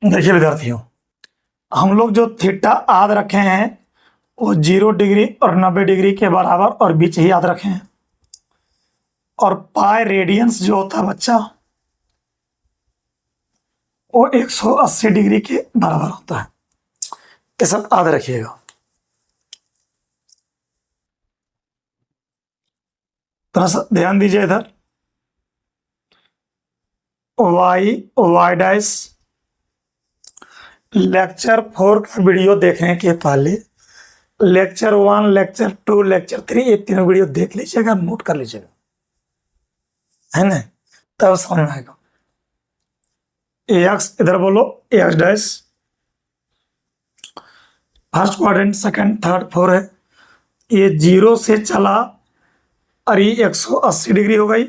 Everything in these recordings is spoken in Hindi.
देखिए विद्यार्थियों, हम लोग जो थीटा याद रखे हैं वो 0 डिग्री और 90 डिग्री के बराबर और बीच ही याद रखे हैं। और पाई रेडियंस जो होता है बच्चा, वो 180 डिग्री के बराबर होता है। ये सब याद रखिएगा। थोड़ा सा ध्यान दीजिए इधर। वाई डैश लेक्चर 4 का वीडियो देखने के पहले लेक्चर 1, लेक्चर 2, लेक्चर 3 ये तीनों वीडियो देख लीजिएगा, नोट कर लीजिएगा, है ना? तब समझ में आएगा। एक्स इधर बोलो, x dash first quadrant, second, third, four है। ये 0 से चला और ये 180 डिग्री हो गई।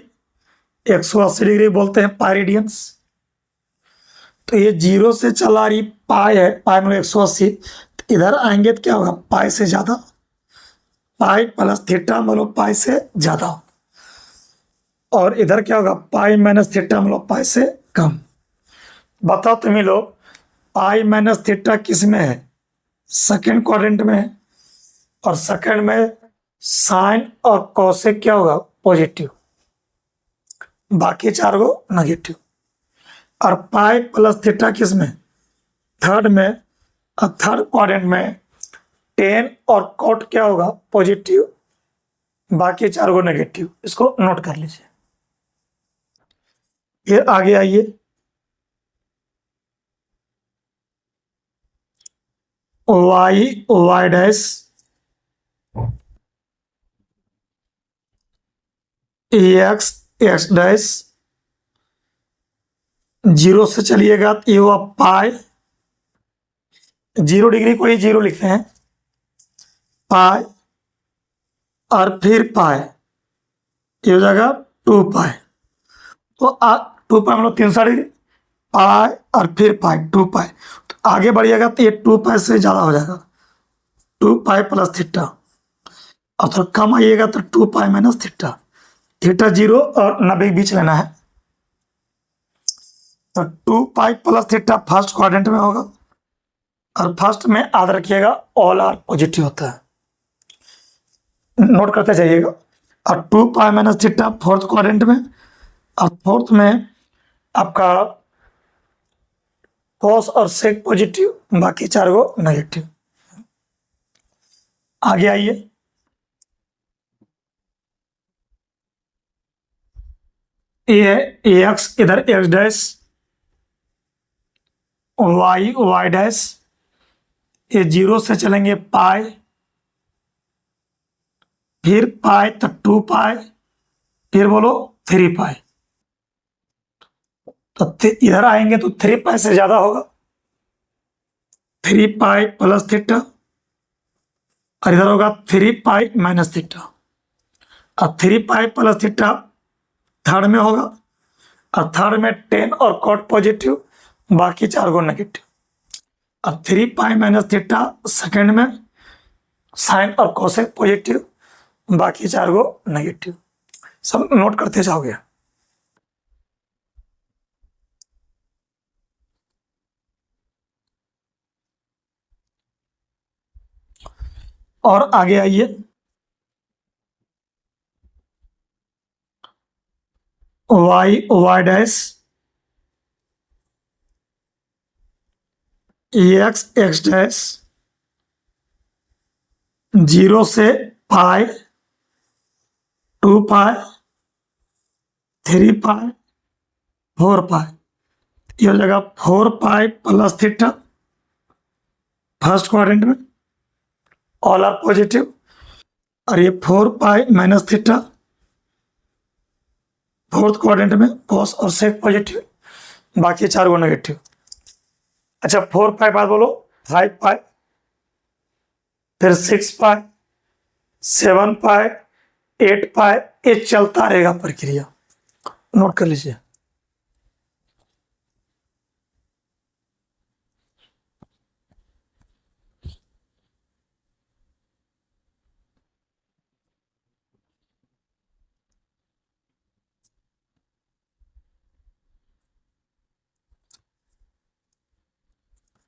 180 डिग्री बोलते हैं पाई रेडियंस। तो ये 0 से चला और ये पाई है, पाई मतलब 180। तो इधर आएंगे तो क्या होगा? पाई से ज्यादा, पाई प्लस थीटा मतलब पाई से ज्यादा। और इधर क्या होगा? पाई माइनस थीटा मतलब पाई से कम। बताओ तुम्हें लोग, पाई माइनस थीटा किस में है? सेकंड क्वाड्रेंट में है। और सेकंड में साइन और कोसेक क्या होगा? पॉजिटिव। बाकी चार को नेगेटिव। और पाई प्लस थीटा किस में? थर्ड में। और थर्ड क्वाड्रेंट में टेन और कॉट क्या होगा? पॉजिटिव। बाकी चार को नेगेटिव। इसको नोट कर लीजिए। ये आगे आइए। Y dash x x dash 0 से चलिएगा तो ये हुआ पाई। 0 डिग्री को ही 0 लिखते हैं, पाई और फिर पाई, ये हो जाएगा 2 पाई। तो 2 पाई मतलब 360 डिग्री, पाई और फिर पाई 2 पाई। तो आगे बढ़िएगा तो ये 2 पाई से ज्यादा हो जाएगा, 2 पाई प्लस थीटा। और थोड़ा कम आइएगा तो 2 पाई माइनस थीटा। थीटा 0 और 90 के बीच लेना है। तो 2 pi plus theta first quadrant में होगा। और फर्स्ट में याद रखिएगा ऑल आर पॉजिटिव होता है, नोट करते जाइएगा। और 2 pi minus theta fourth quadrant में। और फोर्थ में आपका कॉस और सेक पॉजिटिव, बाकी चार को नेगेटिव। आगे आइए। ये एक्स इधर एक्स डैश, वाई डैश, ये 0 से चलेंगे पाई, फिर पाई तो 2 पाई, फिर बोलो 3 पाई। तो इधर आएंगे तो 3 पाई से ज्यादा होगा, 3 पाई प्लस थीटा। और इधर होगा 3 पाई माइनस थीटा। और 3 पाई प्लस थीटा थर्ड में होगा। और थर्ड में टेन और कॉट पॉजिटिव, बाकी चार को नेगेटिव। और 3 पाई माइनस थीटा सेकेंड में, साइन और कोसेक पॉजिटिव, बाकी चार को नेगेटिव। सब नोट करते जाओगे। और आगे आइए। Y dash x x dash 0 से पाई, 2 पाई, 3 पाई, 4 पाई। ये हो जाएगा 4 पाई प्लस थीटा फर्स्ट क्वाड्रेंट में, ऑल आर पॉजिटिव। और ये 4 पाई माइनस थीटा फोर्थ क्वाड्रेंट में, कॉस और सेक पॉजिटिव, बाकी चार को नेगेटिव। अच्छा 4 पाई बाद बोलो 5 पाई, फिर 6 पाई, 7 पाई, 8 पाई। ये चलता रहेगा प्रक्रिया, नोट कर लीजिए।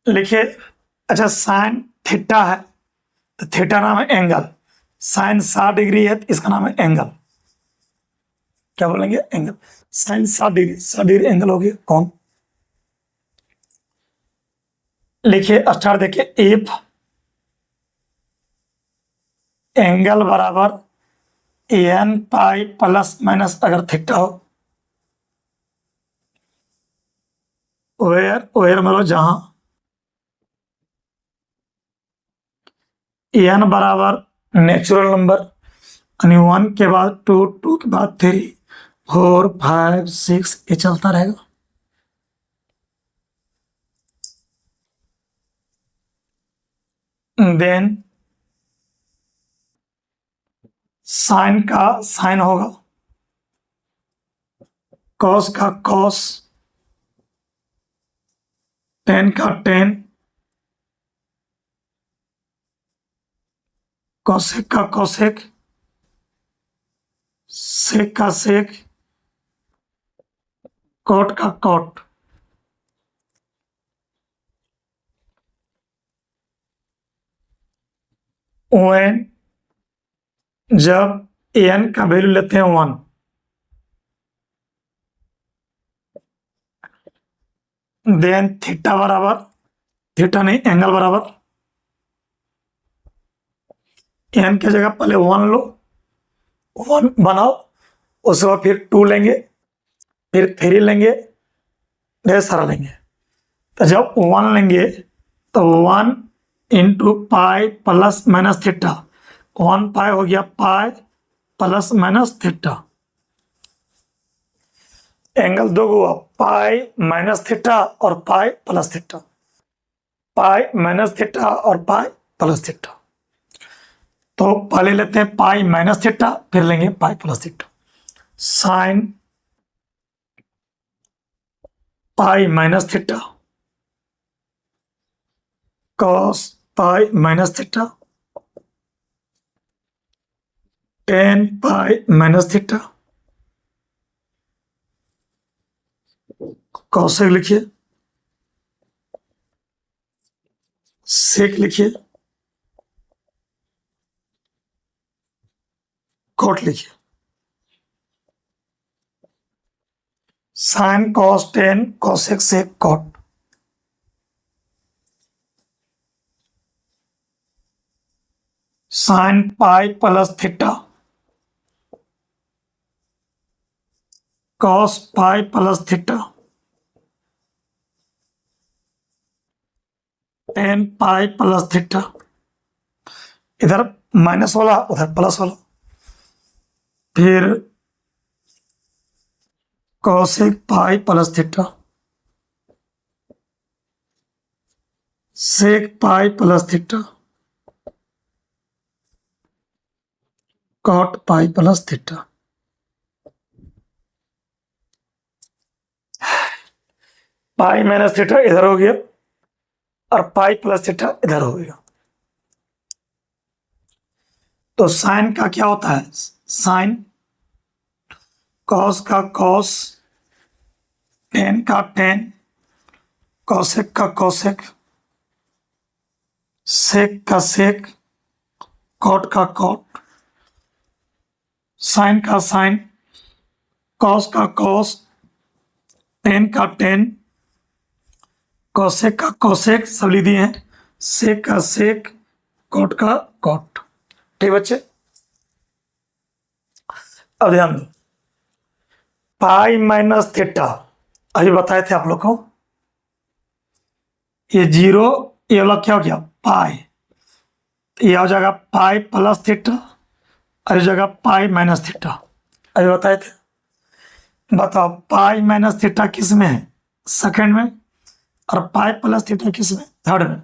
लिखिए। अच्छा, साइन थीटा है तो थीटा नाम है एंगल। साइन 60 डिग्री है तो इसका नाम है एंगल। क्या बोलेंगे? Angle. Sine 60 degree, 60 degree angle हो गया। कौन? लिखिए स्टार्ट। देखिए, इफ एंगल बराबर एन पाई प्लस माइनस अगर थीटा हो, वेयर वेयर मतलब जहां एन बराबर नेचुरल नंबर यानी 1 के बाद 2, 2 के बाद 3, 4, 5, 6 ये चलता रहेगा। देन साइन का साइन होगा, कॉस का कॉस, टेन का टेन, कॉसेक का कॉसेक, सेक का सेक, कॉट का कॉट। when जब एन का वैल्यू लेते हैं 1, देन थीटा बराबर, थीटा नहीं एंगल बराबर, एन की जगह पहले 1 लो, 1 बनाओ, उसके बाद फिर 2 लेंगे, फिर 3 लेंगे, ढेर सारा लेंगे। तो जब 1 लेंगे तो 1 into pi plus minus theta, 1 पाई हो गया पाई प्लस माइनस थीटा। एंगल दो हुआ, पाई माइनस थीटा और पाई plus theta, pi minus theta और पाई प्लस थीटा। तो पहले लेते हैं पाई माइनस थीटा, फिर लेंगे pi plus theta. Sine pi minus theta, cos pi minus theta, tan pi minus theta, cosec लिखिए, सेक लिखिए, कॉट लिखिए। Sine cos tan cosec sec cot. Sine pi plus theta, cos pi plus theta, tan pi plus theta. इधर माइनस वाला उधर प्लस वाला, फिर cosec pi plus theta, sec pi plus theta, cot pi plus theta. Pi minus theta इधर हो गया और पाई प्लस थीटा इधर हो गया। तो साइन का क्या होता है? साइन कॉस का कॉस, टेन का टेन, कॉसेक का कॉसेक, सेक का सेक, कॉट का कॉट। साइन का साइन, कॉस का कॉस, टेन का टेन, कॉसेक का कॉसेक, सब लिख दिए हैं, सेक का सेक, कॉट का कॉट। ठीक बच्चे, अब ध्यान दो, पाई माइनस थीटा अभी बताए थे आप लोग को, ये जीरो, ये वाला क्या हो गया पाई, ये हो जाएगा पाई प्लस थीटा और ये जगह पाई माइनस थीटा अभी बताए थे। बताओ पाई माइनस थीटा किस में है? सेकंड में। और पाई प्लस थीटा किस में? थर्ड में।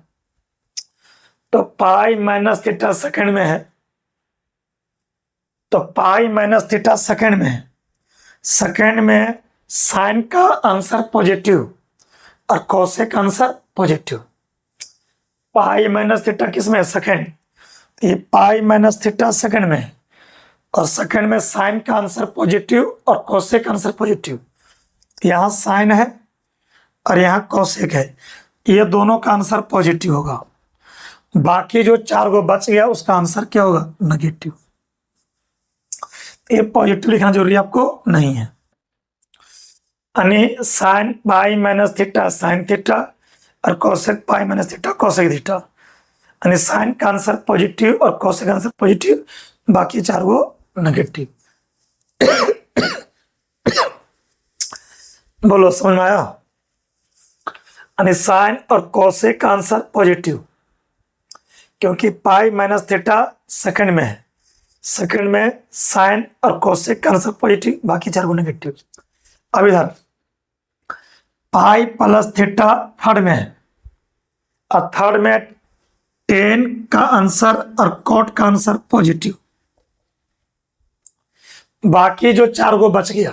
तो पाई माइनस थीटा सेकंड में है, तो पाई माइनस थीटा सेकंड में है। सेकंड में साइन का आंसर पॉजिटिव और कोसेक आंसर पॉजिटिव। पाई माइनस थीटा किस में है? सेकंड। ये पाई माइनस थीटा सेकंड में है और सेकंड में साइन का आंसर पॉजिटिव और कोसेक आंसर पॉजिटिव। यहां साइन है और यहां कोसेक है, ये दोनों का आंसर पॉजिटिव होगा, बाकी जो 4 गो बच गया उसका आंसर क्या होगा, नेगेटिव। ये पॉजिटिव लिखना जरूरी आपको नहीं है। यानी sine pi minus theta sine theta और cosec pi minus theta cosec theta, यानी साइन का आंसर पॉजिटिव और कोसेक का आंसर पॉजिटिव, बाकी 4 गो नेगेटिव। बोलो समझ में आया? यानी साइन और कोसेक का आंसर पॉजिटिव, क्योंकि पाई माइनस थीटा सेकंड में है, सेकंड में साइन और कोसेक का आंसर पॉजिटिव, बाकी 4 गो नेगेटिव। अब इधर पाई प्लस थीटा थर्ड में है और थर्ड में टेन का आंसर और कॉट का आंसर पॉजिटिव, बाकी जो 4 गो बच गया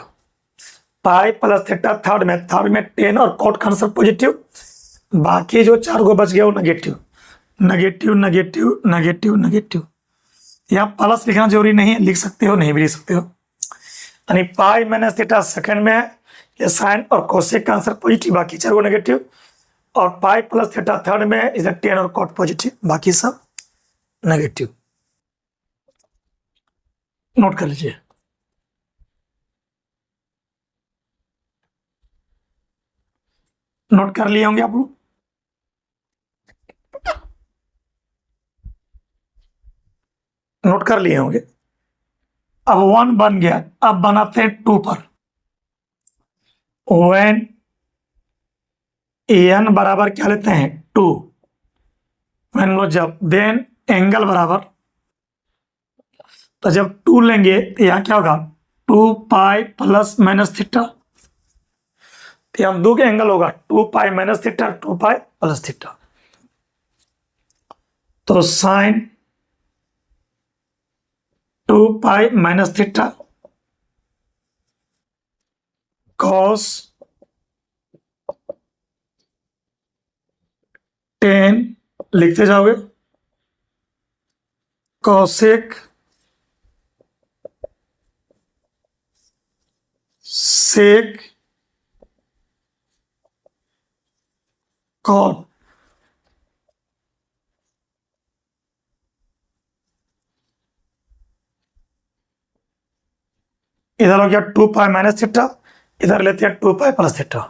पाई प्लस थीटा थर्ड में टेन और कॉट का आंसर पॉजिटिव, बाकी जो 4 गो बच गया वो negative negative negative negative negative. यहाँ प्लस लिखना जरूरी नहीं है, लिख सकते हो नहीं भी लिख सकते हो। यानी पाई माइनस थीटा सेकंड में है, ये साइन और कोसेक का आंसर पॉजिटिव, बाकी 4 गो नेगेटिव, और पाई प्लस थीटा थर्ड में है, इधर टेन और कॉट पॉजिटिव, बाकी सब नेगेटिव। नोट कर लीजिए। नोट कर लिए होंगे आप लोग? नोट कर लिए होंगे। अब 1 बन गया, अब बनाते हैं 2 पर। when n बराबर क्या लेते हैं 2, when लो जब देन एंगल बराबर, तो जब 2 लेंगे तो यहाँ क्या होगा 2 पाई प्लस माइनस थीटा, तो हम 2 के एंगल होगा 2 pi minus theta 2 pi plus theta, तो sine 2 pi minus theta cos 10 लिखते जाओगे, कॉसेक सेक कॉट, इधर हो गया 2 पाई माइनस थीटा, इधर लेते हैं 2 pi plus theta.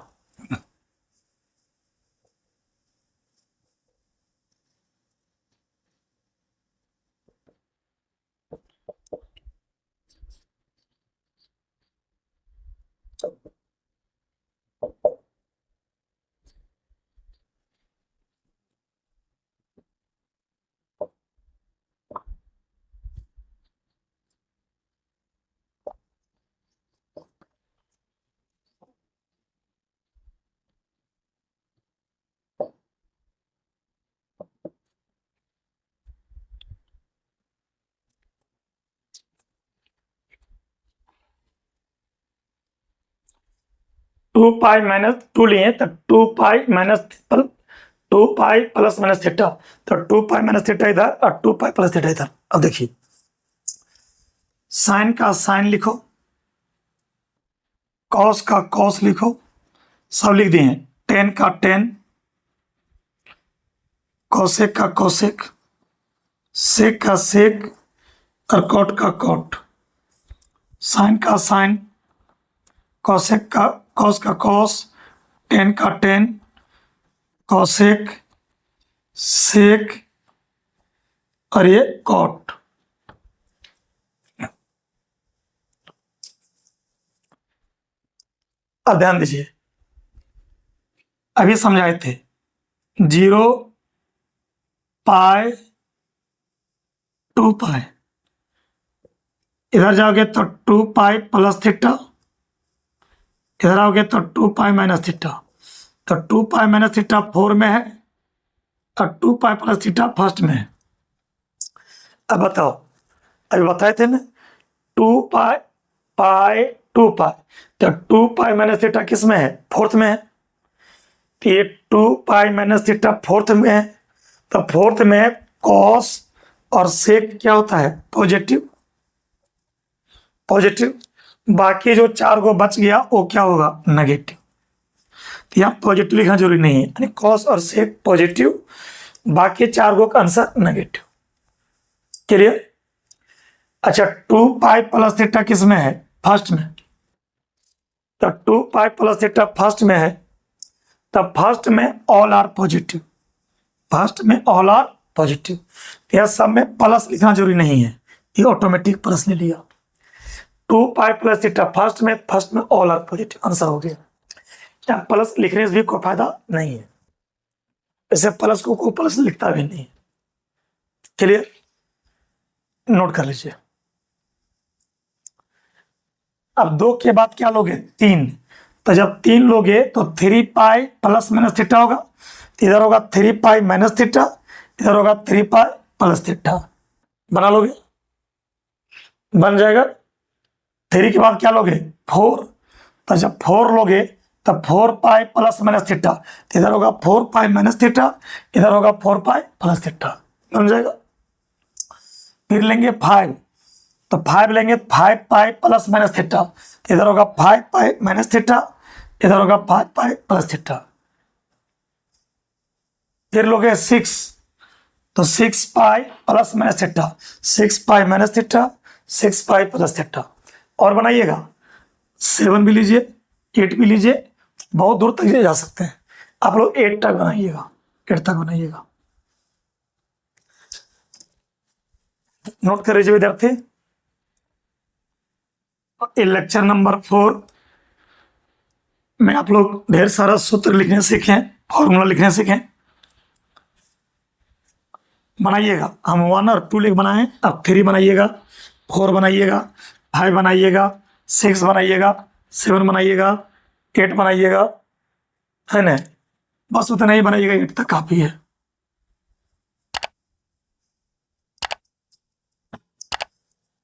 Two pi minus 2 लिए तो 2 pi minus 2 pi plus minus theta, तो 2 पाई माइनस थीटा इधर और 2 पाई प्लस थीटा इधर। अब देखिए साइन का साइन लिखो, कॉस का कॉस लिखो, सब लिख दिए। टेन का टेन, कोसेक का कोसेक, सेक का सेक और कॉट का कॉट, साइन का साइन, कोसेक का कॉस का कॉस, टेन का टेन, कोसेक सेक और ये कॉट। अब ध्यान दीजिए, अभी समझाए थे 0 पाई 2 पाई, इधर जाओगे तो 2 पाई प्लस थीटा, इधर आओगे तो 2 पाई माइनस थीटा, तो 2 पाई माइनस थीटा 4 में है और 2 पाई प्लस थीटा फर्स्ट में है। अब बताओ, अभी बताए थे ना 2 पाई पाई 2 पाई, तो 2 पाई माइनस थीटा किस में है, फोर्थ में है, तो ये 2 पाई माइनस थीटा फोर्थ में है, तो फोर्थ में कॉस और सेक क्या होता है पॉजिटिव पॉजिटिव, बाकी जो 4 को बच गया वो क्या होगा नेगेटिव। तो यहाँ पॉजिटिव लिखना जरूरी नहीं है, यानी कॉस और सेक पॉजिटिव, बाकी 4 गो का आंसर नेगेटिव। क्लियर? अच्छा, 2 पाई प्लस थीटा किस में है? फर्स्ट में। तो 2 पाई प्लस थीटा फर्स्ट में है, तब फर्स्ट में ऑल आर पॉजिटिव, फर्स्ट में ऑल आर पॉजिटिव। यह सब में प्लस लिखना जरूरी नहीं है, ये ऑटोमेटिक प्लस ले लिया। 2 पाई प्लस थीटा फर्स्ट में ऑल आर पॉजिटिव, आंसर हो गया। क्या प्लस लिखने से भी कोई फायदा नहीं है, ऐसे प्लस को कोई प्लस लिखता भी नहीं। क्लियर? नोट कर लीजिए। अब 2 के बाद क्या लोगे? 3। तो जब 3 लोगे तो 3 पाई प्लस माइनस थीटा होगा, इधर होगा 3 पाई माइनस थीटा, इधर होगा 3 पाई प्लस थीटा। बना लोगे? बन जाएगा। 3 के बाद क्या लोगे? 4। तो जब 4 लोगे तब 4 पाई प्लस माइनस थीटा, इधर होगा 4 पाई माइनस थीटा, इधर होगा 4 पाई प्लस थीटा। बन जाएगा। फिर लेंगे 5, तो 5 लेंगे 5 पाई प्लस माइनस थीटा, इधर होगा 5 पाई माइनस थीटा, इधर होगा 5 पाई प्लस थीटा। फिर लोगे 6, तो 6 पाई प्लस माइनस थीटा, 6 पाई माइनस थीटा, 6 पाई प्लस थीटा। और बनाइएगा 7 भी लीजिए, 8 भी लीजिए, बहुत दूर तक जा सकते हैं। आप लोग 8 तक बनाइएगा, 8 तक बनाइएगा। नोट कर लीजिए विद्यार्थी। लेक्चर नंबर 4 में आप लोग ढेर सारा सूत्र लिखने सीखें, फॉर्मूला लिखने सीखें। बनाइएगा, हम 1 और 2 लिख बनाए, अब 3 बनाइएगा, 4 बनाइएगा, 5 बनाइएगा, 6 बनाइएगा, 7 बनाइएगा, 8 बनाइएगा, है ना? बस उतना ही बनाइएगा, 8 तक काफी है।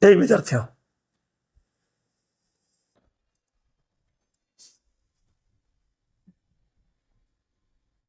ठीक विद्यार्थियों।